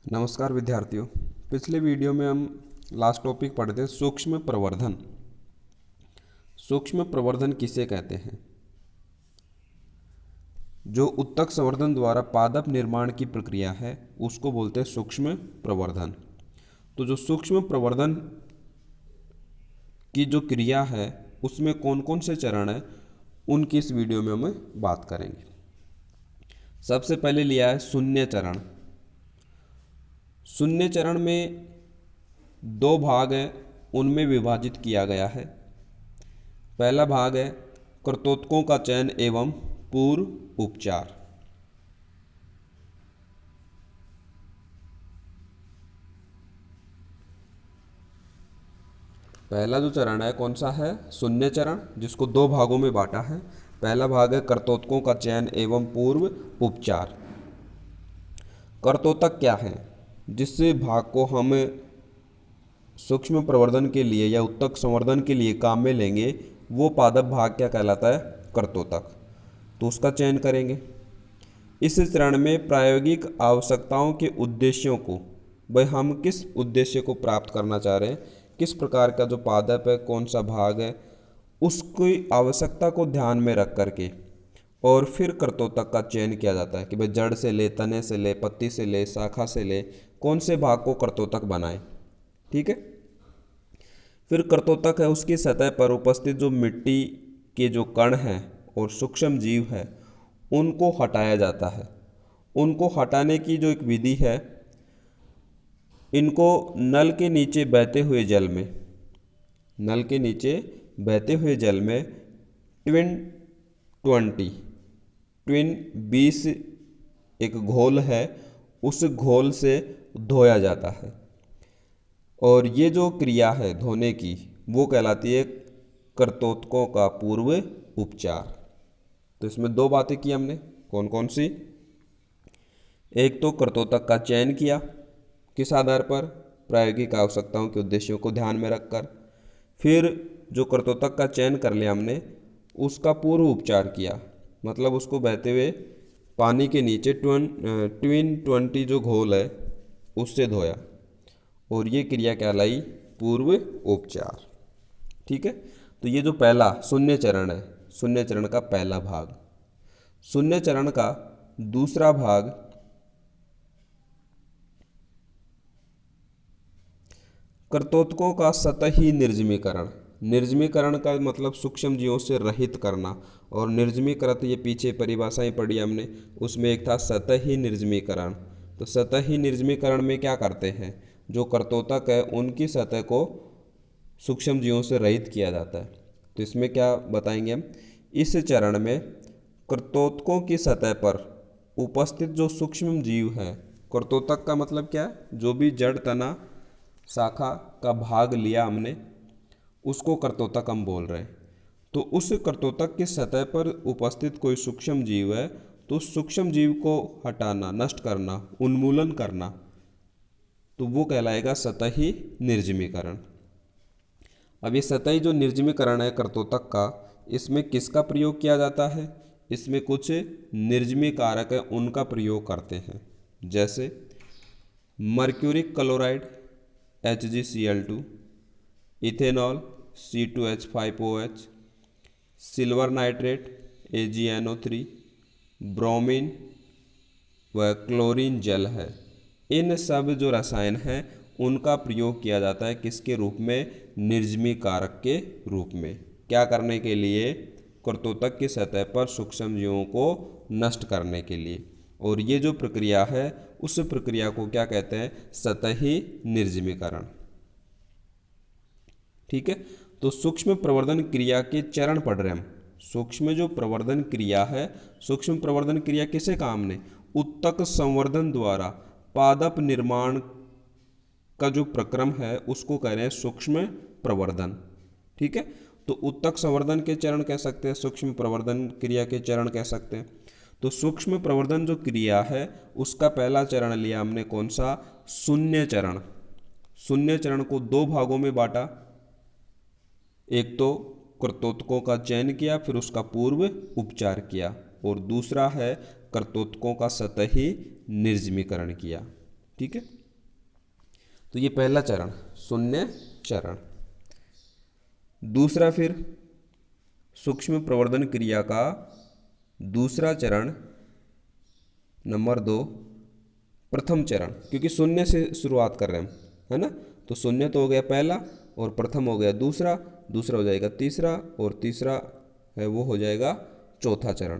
नमस्कार विद्यार्थियों। पिछले वीडियो में हम लास्ट टॉपिक पढ़े थे सूक्ष्म प्रवर्धन। सूक्ष्म प्रवर्धन किसे कहते हैं? जो उत्तक संवर्धन द्वारा पादप निर्माण की प्रक्रिया है उसको बोलते हैं सूक्ष्म प्रवर्धन। तो जो सूक्ष्म प्रवर्धन की जो क्रिया है उसमें कौन कौन से चरण हैं उनकी इस वीडियो में हम बात करेंगे। सबसे पहले लिया है शून्य चरण। शून्य चरण में दो भाग हैं, उनमें विभाजित किया गया है। पहला भाग है कर्तोतकों का चयन एवं पूर्व उपचार। पहला जो चरण है कौन सा है? शून्य चरण, जिसको दो भागों में बांटा है। पहला भाग है कर्तोतकों का चयन एवं पूर्व उपचार। कर्तोतक क्या है? जिस भाग को हम सूक्ष्म प्रवर्धन के लिए या उत्तक संवर्धन के लिए काम में लेंगे वो पादप भाग क्या कहलाता है? कर्तोतक। तो उसका चयन करेंगे। इस चरण में प्रायोगिक आवश्यकताओं के उद्देश्यों को, भाई हम किस उद्देश्य को प्राप्त करना चाह रहे हैं, किस प्रकार का जो पादप है, कौन सा भाग है, उसकी आवश्यकता को ध्यान में रख करके और फिर कर्तोतक का चयन किया जाता है कि भाई जड़ से ले, तने से ले, पत्ती से ले, शाखा से ले, कौन से भाग को कर्तोतक बनाए। ठीक है। फिर कर्तोतक है उसकी सतह पर उपस्थित जो मिट्टी के जो कण हैं और सूक्ष्म जीव है उनको हटाया जाता है। उनको हटाने की जो एक विधि है, इनको नल के नीचे बहते हुए जल में, नल के नीचे बहते हुए जल में ट्विन 20 एक घोल है, उस घोल से धोया जाता है। और ये जो क्रिया है धोने की वो कहलाती है कर्तोतकों का पूर्व उपचार। तो इसमें दो बातें की हमने, कौन कौन सी? एक तो कर्तोतक का चयन किया, किस आधार पर? प्रायोगिक आवश्यकताओं के उद्देश्यों को ध्यान में रखकर। फिर जो कर्तोतक का चयन कर लिया हमने, उसका पूर्व उपचार किया, मतलब उसको बहते हुए पानी के नीचे ट्विन 20 जो घोल है उससे धोया, और ये क्रिया कहलाई पूर्व उपचार। ठीक है। तो ये जो पहला शून्य चरण है, शून्य चरण का पहला भाग। शून्य चरण का दूसरा भाग कर्तोतकों का सतही निर्जमीकरण। निर्जमीकरण का मतलब सूक्ष्म जीवों से रहित करना, और निर्जमीकृत ये पीछे परिभाषाएं पढ़ी हमने, उसमें एक था सतही निर्जमीकरण। तो सतही निर्जमीकरण में क्या करते हैं, जो कर्तोतक है उनकी सतह को सूक्ष्म जीवों से रहित किया जाता है। तो इसमें क्या बताएंगे हम? इस चरण में कर्तोतकों की सतह पर उपस्थित जो सूक्ष्म जीव है, कर्तोतक का मतलब क्या है? जो भी जड़, तना, शाखा का भाग लिया हमने उसको कर्तोतक हम बोल रहे हैं। तो उस कर्तोतक की सतह पर उपस्थित कोई सूक्ष्म जीव है तो सूक्ष्म जीव को हटाना, नष्ट करना, उन्मूलन करना, तो वो कहलाएगा सतही निर्जमीकरण। अब ये सतही जो निर्जमीकरण है कर्तोतक का, इसमें किसका प्रयोग किया जाता है? इसमें कुछ निर्जमी कारक है उनका प्रयोग करते हैं, जैसे mercuric chloride HgCl2, ethanol C2H5OH, silver nitrate AgNO3, bromine व क्लोरीन जल है। इन सब जो रसायन हैं उनका प्रयोग किया जाता है किसके रूप में? निर्जमी कारक के रूप में। क्या करने के लिए? कर्तोतक की सतह पर सूक्ष्म जीवों को नष्ट करने के लिए। और ये जो प्रक्रिया है उस प्रक्रिया को क्या कहते हैं? सतही निर्जमीकरण। ठीक है। तो सूक्ष्म प्रवर्धन क्रिया के चरण पढ़ रहे हम। सूक्ष्म जो प्रवर्धन क्रिया है, सूक्ष्म प्रवर्धन क्रिया किसे काम ने? उत्तक संवर्धन द्वारा पादप निर्माण का जो प्रक्रम है उसको कह रहे हैं सूक्ष्म प्रवर्धन। ठीक है। तो उत्तक संवर्धन के चरण कह सकते हैं, सूक्ष्म प्रवर्धन क्रिया के चरण कह सकते हैं। तो सूक्ष्म प्रवर्धन जो क्रिया है उसका पहला चरण लिया हमने, कौन सा? शून्य चरण। शून्य चरण को दो भागों में बांटा, एक तो कर्तोतकों का चयन किया, फिर उसका पूर्व उपचार किया, और दूसरा है कर्तोतकों का सतही निर्जमीकरण किया। ठीक है। तो ये पहला चरण शून्य चरण। दूसरा फिर सूक्ष्म प्रवर्धन क्रिया का दूसरा चरण नंबर 2 प्रथम चरण, क्योंकि शून्य से शुरुआत कर रहे हैं हम, है ना। तो शून्य तो हो गया पहला और प्रथम हो गया दूसरा, दूसरा हो जाएगा तीसरा और तीसरा है वो हो जाएगा चौथा चरण।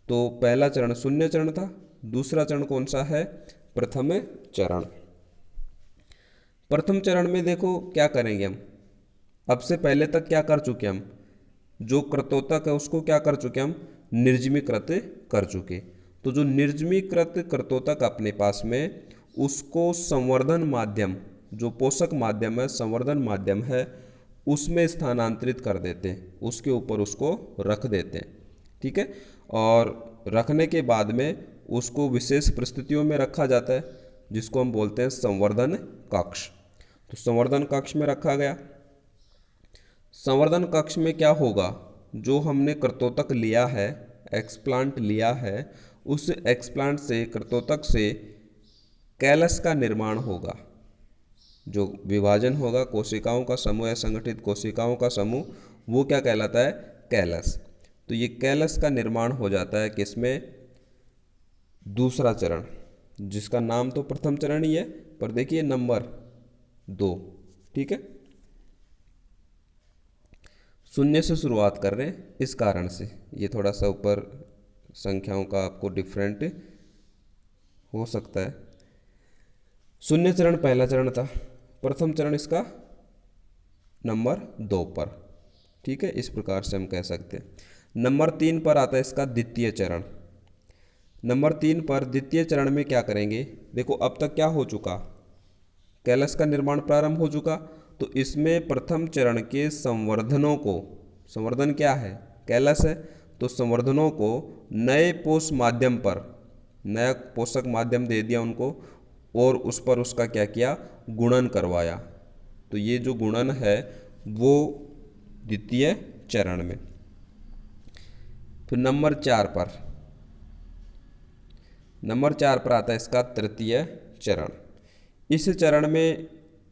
तो पहला चरण शून्य चरण था, दूसरा चरण कौन सा है? प्रथम चरण। प्रथम चरण में देखो क्या करेंगे हम, अब से पहले तक क्या कर चुके हम, जो कर्तोतक है उसको क्या कर चुके हम? निर्जमीकृत कर चुके। तो जो निर्जमीकृत कर्तोतक अपने पास में, उसको संवर्धन माध्यम, जो पोषक माध्यम है, संवर्धन माध्यम है, उसमें स्थानांतरित कर देते हैं, उसके ऊपर उसको रख देते हैं, ठीक है। और रखने के बाद में उसको विशेष परिस्थितियों में रखा जाता है, जिसको हम बोलते हैं संवर्धन कक्ष। तो संवर्धन कक्ष में रखा गया। संवर्धन कक्ष में क्या होगा, जो हमने कर्तोतक लिया है, एक्सप्लांट लिया है, उस एक्सप्लांट से, कर्तोतक से कैलस का निर्माण होगा। जो विभाजन होगा कोशिकाओं का समूह या संगठित कोशिकाओं का समूह, वो क्या कहलाता है? कैलस। तो ये कैलस का निर्माण हो जाता है किसमें? दूसरा चरण, जिसका नाम तो प्रथम चरण ही है, पर देखिए नंबर 2, ठीक है। शून्य से शुरुआत कर रहे हैं, इस कारण से ये थोड़ा सा ऊपर संख्याओं का आपको डिफरेंट हो सकता है। शून्य चरण पहला चरण था, प्रथम चरण इसका नंबर 2 पर, ठीक है। इस प्रकार से हम कह सकते हैं। नंबर 3 पर आता है इसका द्वितीय चरण। नंबर 3 पर द्वितीय चरण में क्या करेंगे? देखो अब तक क्या हो चुका, कैलस का निर्माण प्रारंभ हो चुका। तो इसमें प्रथम चरण के संवर्धनों को, संवर्धन क्या है? कैलस है। तो संवर्धनों को नए पोष माध्यम पर, नया पोषक माध्यम दे दिया उनको, और उस पर उसका क्या किया? गुणन करवाया। तो ये जो गुणन है वो द्वितीय चरण में। फिर नंबर 4 पर, नंबर 4 पर आता है इसका तृतीय चरण। इस चरण में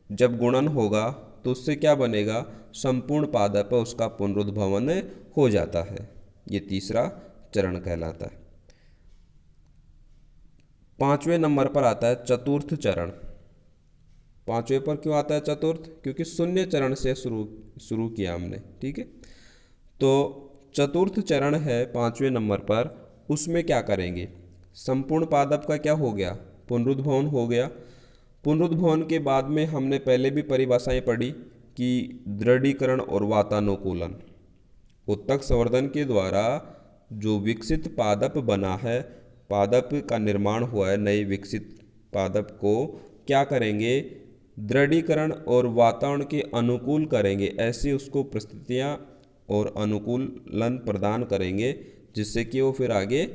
जब गुणन होगा तो उससे क्या बनेगा? संपूर्ण पादप है उसका पुनरुद्भवन हो जाता है। ये तीसरा चरण कहलाता है। 5वें नंबर पर आता है चतुर्थ चरण। 5वें पर क्यों आता है चतुर्थ? क्योंकि शून्य चरण से शुरू किया हमने, ठीक है। तो चतुर्थ चरण है 5वें नंबर पर, उसमें क्या करेंगे? संपूर्ण पादप का क्या हो गया? पुनरुद्भवन हो गया। पुनरुद्भवन के बाद में हमने पहले भी परिभाषाएं पढ़ी कि दृढ़ीकरण और वातानुकूलन। उत्तक संवर्धन के द्वारा जो विकसित पादप बना है, पादप का निर्माण हुआ है, नए विकसित पादप को क्या करेंगे? दृढ़ीकरण और वातावरण के अनुकूल करेंगे, ऐसी उसको परिस्थितियाँ और अनुकूलन प्रदान करेंगे, जिससे कि वो फिर आगे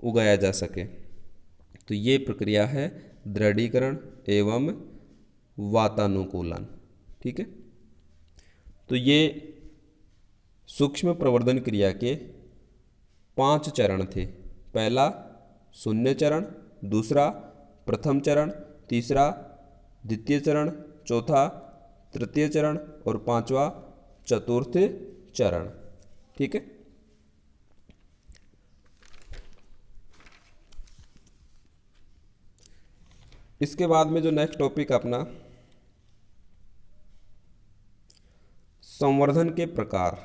उगाया जा सके। तो ये प्रक्रिया है दृढ़ीकरण एवं वातानुकूलन, ठीक है। तो ये सूक्ष्म प्रवर्धन क्रिया के 5 चरण थे। पहला शून्य चरण, दूसरा प्रथम चरण, तीसरा द्वितीय चरण, चौथा तृतीय चरण और 5वां चतुर्थ चरण, ठीक है। इसके बाद में जो नेक्स्ट टॉपिक अपना संवर्धन के प्रकार।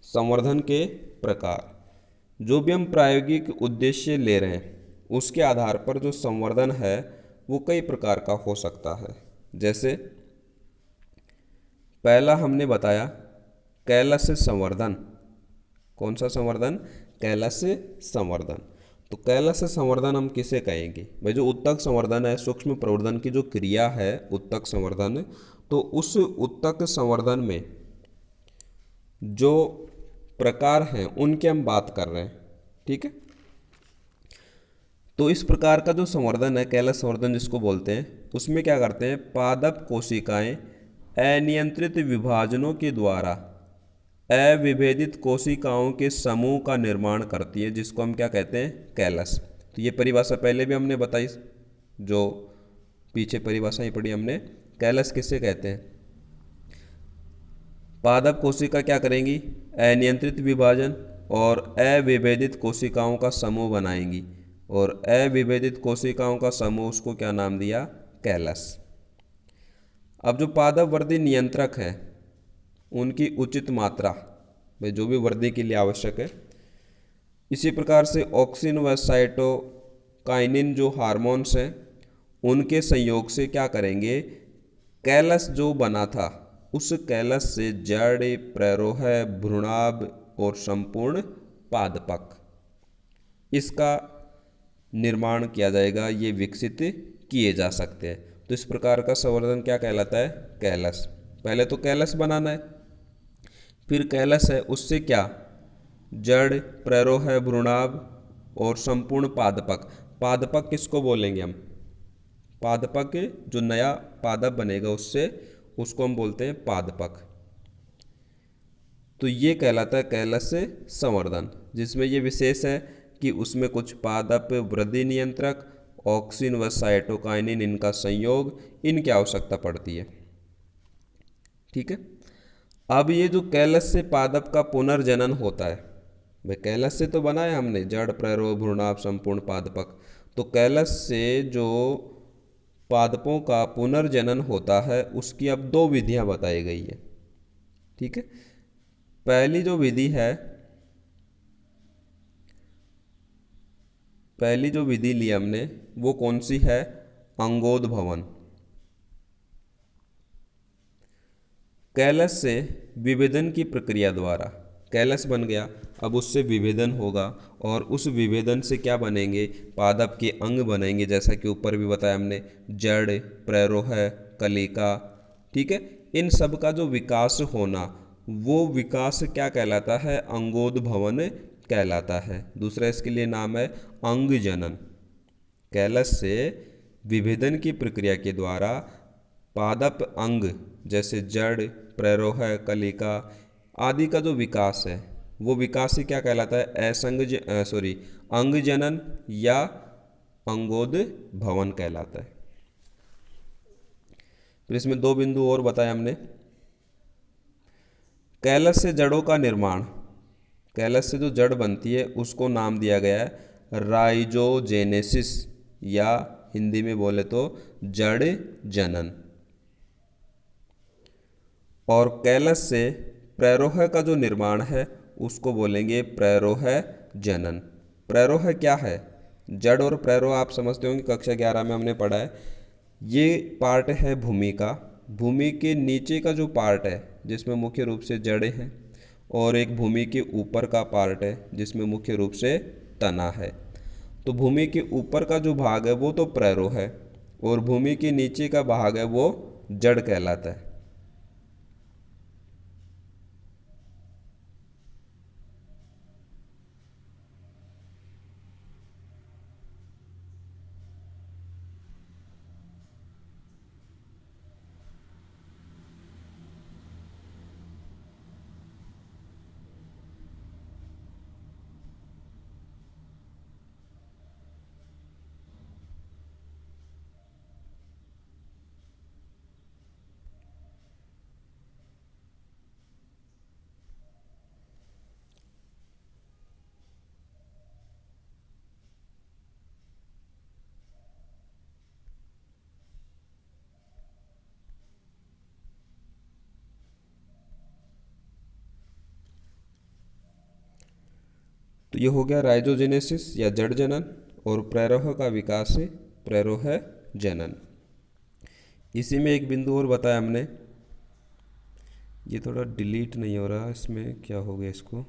संवर्धन के प्रकार, जो भी हम प्रायोगिक उद्देश्य ले रहे हैं उसके आधार पर जो संवर्धन है वो कई प्रकार का हो सकता है। जैसे पहला हमने बताया कैलस संवर्धन। कौन सा संवर्धन? कैलस संवर्धन। तो कैलस संवर्धन हम किसे कहेंगे भाई? जो उत्तक संवर्धन है, सूक्ष्म प्रवर्धन की जो क्रिया है उत्तक संवर्धन, तो उस उत्तक संवर्धन में जो प्रकार हैं उनकी हम बात कर रहे हैं, ठीक है। तो इस प्रकार का जो संवर्धन है, कैलस संवर्धन जिसको बोलते हैं, उसमें क्या करते हैं? पादप कोशिकाएं अनियंत्रित विभाजनों के द्वारा अविभेदित कोशिकाओं के समूह का निर्माण करती है, जिसको हम क्या कहते हैं, कैलस। तो ये परिभाषा पहले भी हमने बताई, जो पीछे परिभाषा ही पढ़ी हमने। कैलस किससे कहते हैं? पादप कोशिका क्या करेंगी, अनियंत्रित विभाजन और अविभेदित कोशिकाओं का समूह बनाएंगी, और अविभेदित कोशिकाओं का समूह, उसको क्या नाम दिया, कैलस। अब जो पादप वृद्धि नियंत्रक है उनकी उचित मात्रा, भाई जो भी वृद्धि के लिए आवश्यक है, इसी प्रकार से ऑक्सिन व साइटोकाइनिन जो हार्मोन्स हैं उनके संयोग से क्या करेंगे, कैलस जो बना था उस कैलस से जड़, प्ररोह, भ्रूणाभ और संपूर्ण पादपक, इसका निर्माण किया जाएगा, ये विकसित किए जा सकते हैं। तो इस प्रकार का संवर्धन क्या कहलाता है, कैलस। पहले तो कैलस बनाना है, फिर कैलस है उससे क्या, जड़, प्ररोह, भ्रूणाभ और संपूर्ण पादपक। पादपक किसको बोलेंगे हम, पादपक जो नया पादप बनेगा उससे, उसको हम बोलते हैं पादपक। तो ये कहलाता है कैलस से संवर्धन, जिसमें ये विशेष है कि उसमें कुछ पादप वृद्धि नियंत्रक, ऑक्सिन व साइटोकाइनिन, इनका संयोग, इनकी आवश्यकता पड़ती है। ठीक है। अब ये जो कैलस से पादप का पुनर्जनन होता है, भाई कैलस से तो बनाया हमने जड़, प्ररोह, भ्रूणाभ, संपूर्ण पादपक, तो कैलस से जो पादपों का पुनर्जनन होता है उसकी अब दो विधियां बताई गई है। ठीक है। पहली जो विधि ली हमने वो कौन सी है, अंगोद्भवन। कैलस से विभेदन की प्रक्रिया द्वारा कैलस बन गया, अब उससे विभेदन होगा और उस विभेदन से क्या बनेंगे, पादप के अंग बनेंगे, जैसा कि ऊपर भी बताया हमने, जड़, प्ररोह, कलिका। ठीक है। इन सब का जो विकास होना, वो विकास क्या कहलाता है, अंगोद्भवन कहलाता है। दूसरा इसके लिए नाम है अंगजनन। कैलस से विभेदन की प्रक्रिया के द्वारा पादप अंग जैसे जड़, प्ररोह, कलिका आदि का जो विकास है, वो विकास ही क्या कहलाता है, अंगजनन या अंगोद्भवन कहलाता है। फिर इसमें दो बिंदु और बताए हमने। कैलस से जड़ों का निर्माण, कैलस से जो जड़ बनती है उसको नाम दिया गया है राइजोजेनेसिस, या हिंदी में बोले तो जड़ जनन। और कैलस से प्ररोह का जो निर्माण है उसको बोलेंगे प्ररोह जनन। प्ररोह क्या है, जड़ और प्ररोह आप समझते होंगे, कक्षा 11 में हमने पढ़ा है। ये पार्ट है भूमि का, भूमि के नीचे का जो पार्ट है जिसमें मुख्य रूप से जड़ें हैं, और एक भूमि के ऊपर का पार्ट है जिसमें मुख्य रूप से तना है। तो भूमि के ऊपर का जो भाग है वो तो प्ररोह है, और भूमि के नीचे का भाग है वो जड़ कहलाता है। तो ये हो गया राइजोजेनेसिस या जड़ जनन, और प्ररोह का विकास है प्ररोह जनन। इसी में एक बिंदु और बताया हमने, ये थोड़ा डिलीट नहीं हो रहा, इसमें क्या हो गया, इसको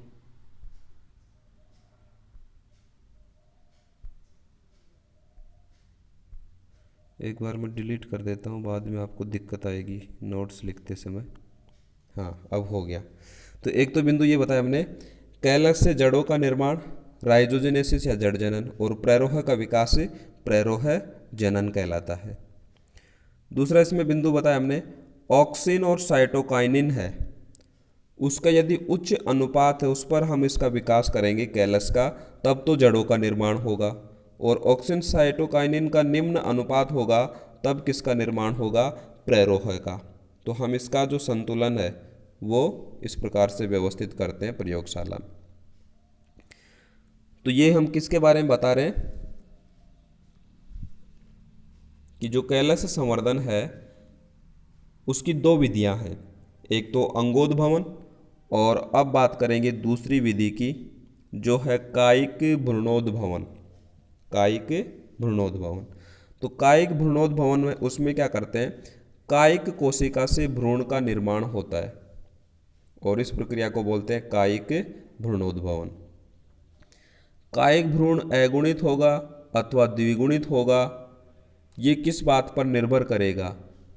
एक बार मैं डिलीट कर देता हूँ, बाद में आपको दिक्कत आएगी नोट्स लिखते समय। हाँ, अब हो गया। तो एक तो बिंदु ये बताया हमने, कैलस से जड़ों का निर्माण राइजोजेनेसिस या जड़ जनन, और प्ररोह का विकास प्ररोह जनन कहलाता है। दूसरा इसमें बिंदु बताया हमने, ऑक्सिन और साइटोकाइनिन है उसका यदि उच्च अनुपात है उस पर हम इसका विकास करेंगे कैलस का, तब तो जड़ों का निर्माण होगा। और ऑक्सिन साइटोकाइनिन का निम्न अनुपात होगा तब किसका निर्माण होगा, प्रेरोह का। तो हम इसका जो संतुलन है वो इस प्रकार से व्यवस्थित करते हैं प्रयोगशाला में। तो ये हम किसके बारे में बता रहे हैं कि जो कैलस संवर्धन है उसकी दो विधियां हैं, एक तो अंगोद्भवन और अब बात करेंगे दूसरी विधि की जो है कायिक भ्रूणोद्भवन। कायिक भ्रूणोद्भवन। तो कायिक भ्रूणोद्भवन में उसमें क्या करते हैं, कायिक कोशिका से भ्रूण का निर्माण होता है और इस प्रक्रिया को बोलते हैं कायिक भ्रूणोद्भवन। कायिक भ्रूण अगुणित होगा अथवा द्विगुणित होगा, ये किस बात पर निर्भर करेगा,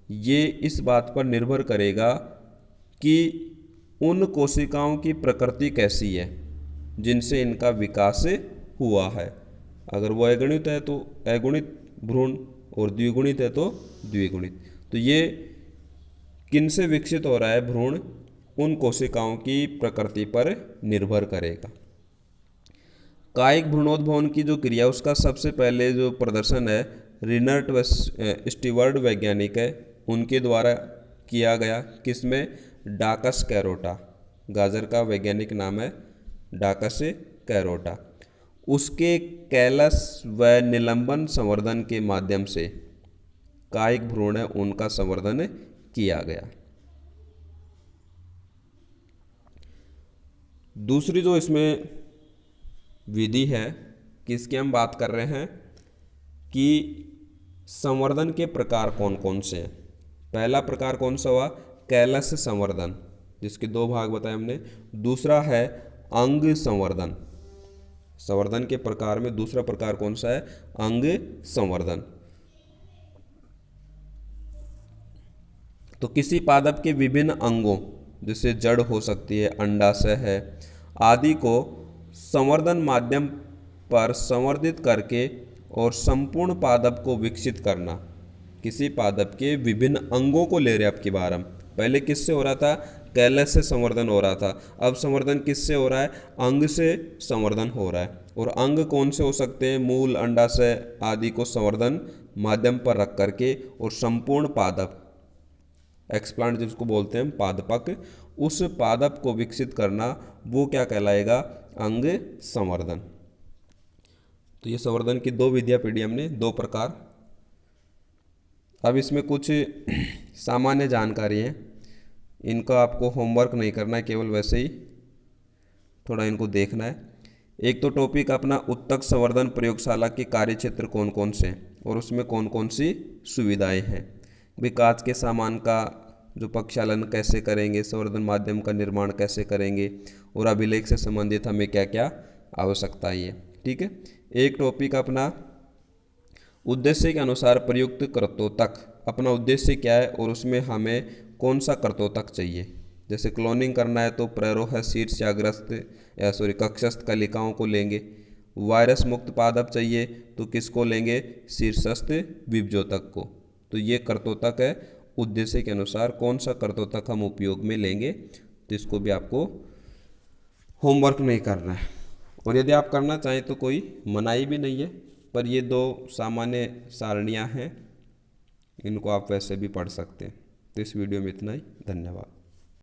ये इस बात पर निर्भर करेगा कि उन कोशिकाओं की प्रकृति कैसी है जिनसे इनका विकास हुआ है। अगर वो अगुणित है तो अगुणित भ्रूण और द्विगुणित है तो द्विगुणित। तो ये किन से विकसित हो रहा है भ्रूण, उन कोशिकाओं की प्रकृति पर निर्भर करेगा। कायिक भ्रूणोद्भवन की जो क्रिया उसका सबसे पहले जो प्रदर्शन है रिनर्ट व स्टीवर्ड वैज्ञानिक है उनके द्वारा किया गया, किसमें, डाकस कैरोटा। गाजर का वैज्ञानिक नाम है डाकस कैरोटा। उसके कैलस व निलंबन संवर्धन के माध्यम से कायिक भ्रूण है उनका संवर्धन किया गया। दूसरी जो इसमें विधि है किसकी हम बात कर रहे हैं कि संवर्धन के प्रकार कौन कौन से हैं। पहला प्रकार कौन सा हुआ, कैलस संवर्धन, जिसके दो भाग बताए हमने। दूसरा है अंग संवर्धन। संवर्धन के प्रकार में दूसरा प्रकार कौन सा है, अंग संवर्धन। तो किसी पादप के विभिन्न अंगों जैसे जड़ हो सकती है, अंडाशय है आदि को संवर्धन माध्यम पर संवर्धित करके और संपूर्ण पादप को विकसित करना। किसी पादप के विभिन्न अंगों को ले रहे, अब की बार हम, पहले किससे हो रहा था, कैलस से संवर्धन हो रहा था, अब संवर्धन किससे हो रहा है, अंग से संवर्धन हो रहा है। और अंग कौन से हो सकते हैं, मूल, अंडाशय आदि को संवर्धन माध्यम पर रख करके और संपूर्ण पादप, एक्सप्लांट जिसको बोलते हैं पादपक, उस पादप को विकसित करना, वो क्या कहलाएगा, अंग संवर्धन। तो ये संवर्धन की दो विधियां पढ़ी हमने, दो प्रकार। अब इसमें कुछ सामान्य जानकारी है, इनको आपको होमवर्क नहीं करना है, केवल वैसे ही थोड़ा इनको देखना है। एक तो टॉपिक अपना उत्तक संवर्धन प्रयोगशाला के कार्य क्षेत्र कौन कौन से हैं और उसमें कौन कौन सी सुविधाएं हैं। कांच के सामान का जो प्रक्षालन कैसे करेंगे, संवर्धन माध्यम का निर्माण कैसे करेंगे और अभिलेख से संबंधित हमें क्या क्या आवश्यकता है, ठीक है। एक टॉपिक अपना उद्देश्य के अनुसार प्रयुक्त कर्तोतक, अपना उद्देश्य क्या है और उसमें हमें कौन सा कर्तोतक चाहिए। जैसे क्लोनिंग करना है तो प्रेरोह शीर्ष या कक्षस्थ कलिकाओं को लेंगे। वायरस मुक्त पादप चाहिए तो किसको लेंगे, शीर्षस्थ विभजोतक को। तो ये कर्तोतक है, उद्देश्य के अनुसार कौन सा कर्तोतक हम उपयोग में लेंगे, तो इसको भी आपको होमवर्क नहीं करना है। और यदि आप करना चाहें तो कोई मनाही भी नहीं है, पर ये दो सामान्य सारणियाँ हैं, इनको आप वैसे भी पढ़ सकते हैं। तो इस वीडियो में इतना ही, धन्यवाद।